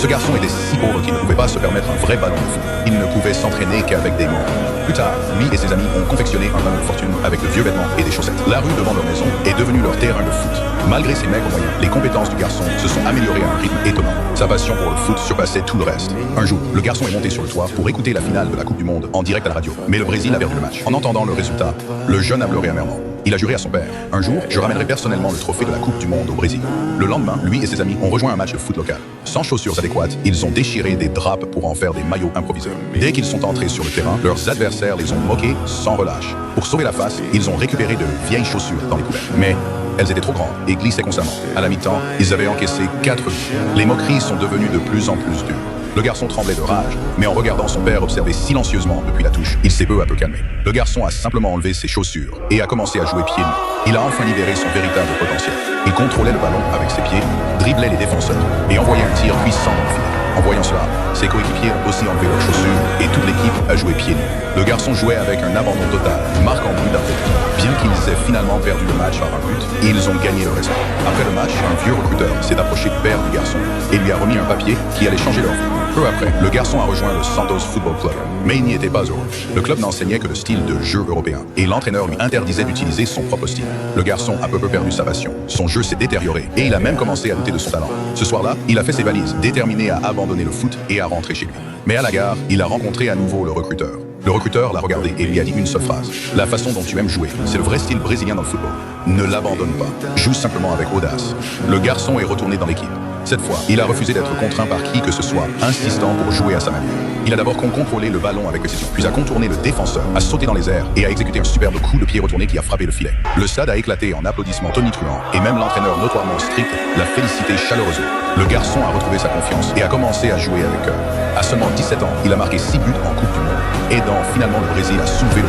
Ce garçon était si pauvre qu'il ne pouvait pas se permettre un vrai ballon de foot. Il ne pouvait s'entraîner qu'avec des mots. Plus tard, lui et ses amis ont confectionné un ballon de fortune avec de vieux vêtements et des chaussettes. La rue devant leur maison est devenue leur terrain de foot. Malgré ses maigres moyens, les compétences du garçon se sont améliorées à un rythme étonnant. Sa passion pour le foot surpassait tout le reste. Un jour, le garçon est monté sur le toit pour écouter la finale de la Coupe du Monde en direct à la radio. Mais le Brésil a perdu le match. En entendant le résultat, le jeune a pleuré amèrement. Il a juré à son père: un jour, je ramènerai personnellement le trophée de la Coupe du Monde au Brésil. Le lendemain, lui et ses amis ont rejoint un match de foot local. Sans chaussures adéquates, ils ont déchiré des draps pour en faire des maillots improvisés. Dès qu'ils sont entrés sur le terrain, leurs adversaires les ont moqués sans relâche. Pour sauver la face, ils ont récupéré de vieilles chaussures dans les poubelles. Mais elles étaient trop grandes et glissaient constamment. À la mi-temps, ils avaient encaissé 4 buts. Les moqueries sont devenues de plus en plus dures. Le garçon tremblait de rage, mais en regardant son père observer silencieusement depuis la touche, il s'est peu à peu calmé. Le garçon a simplement enlevé ses chaussures et a commencé à jouer pieds nus. Il a enfin libéré son véritable potentiel. Il contrôlait le ballon avec ses pieds, driblait les défenseurs et envoyait un tir puissant dans le filet. En voyant cela, ses coéquipiers ont aussi enlevé leurs chaussures et toute l'équipe a joué pieds nus. Le garçon jouait avec un abandon total, marquant but après but. Bien qu'ils aient finalement perdu le match par un but, ils ont gagné le respect. Après le match, un vieux recruteur s'est approché du père du garçon et lui a remis un papier qui allait changer leur vie. Peu après, le garçon a rejoint le Santos Football Club, mais il n'y était pas heureux. Le club n'enseignait que le style de jeu européen, et l'entraîneur lui interdisait d'utiliser son propre style. Le garçon a peu perdu sa passion, son jeu s'est détérioré, et il a même commencé à douter de son talent. Ce soir-là, il a fait ses valises, déterminé à abandonner le foot et à rentrer chez lui. Mais à la gare, il a rencontré à nouveau le recruteur. Le recruteur l'a regardé et lui a dit une seule phrase: la façon dont tu aimes jouer, c'est le vrai style brésilien dans le football. Ne l'abandonne pas, joue simplement avec audace. Le garçon est retourné dans l'équipe. Cette fois, il a refusé d'être contraint par qui que ce soit, insistant pour jouer à sa manière. Il a d'abord contrôlé le ballon avec précision, puis a contourné le défenseur, a sauté dans les airs et a exécuté un superbe coup de pied retourné qui a frappé le filet. Le stade a éclaté en applaudissements tonitruants et même l'entraîneur notoirement strict l'a félicité chaleureusement. Le garçon a retrouvé sa confiance et a commencé à jouer avec cœur. À seulement 17 ans, il a marqué 6 buts en Coupe du Monde, aidant finalement le Brésil à soulever le